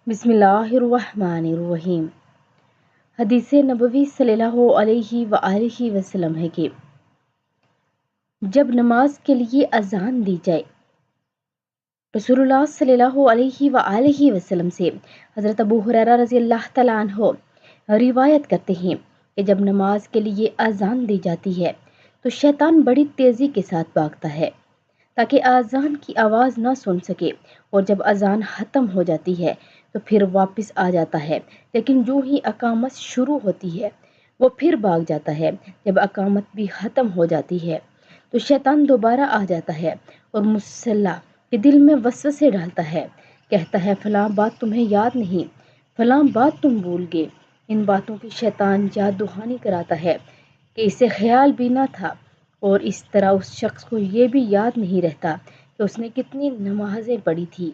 بسم اللہ الرحمن الرحیم۔ حدیث نبوی صلی اللہ علیہ وآلہ وسلم ہے کہ جب نماز کے لیے اذان دی جائے، رسول اللہ صلی اللہ علیہ وآلہ وسلم سے حضرت ابو ہریرہ رضی اللہ تعالیٰ عنہ روایت کرتے ہیں کہ جب نماز کے لیے اذان دی جاتی ہے تو شیطان بڑی تیزی کے ساتھ بھاگتا ہے تاکہ اذان کی آواز نہ سن سکے، اور جب اذان ختم ہو جاتی ہے تو پھر واپس آ جاتا ہے، لیکن جو ہی اقامت شروع ہوتی ہے وہ پھر بھاگ جاتا ہے۔ جب اقامت بھی ختم ہو جاتی ہے تو شیطان دوبارہ آ جاتا ہے اور مصلی کے دل میں وسوسے ڈالتا ہے، کہتا ہے فلاں بات تمہیں یاد نہیں، فلاں بات تم بھول گئے۔ ان باتوں کی شیطان یاد دہانی کراتا ہے کہ اسے خیال بھی نہ تھا، اور اس طرح اس شخص کو یہ بھی یاد نہیں رہتا کہ اس نے کتنی نمازیں پڑھی تھی۔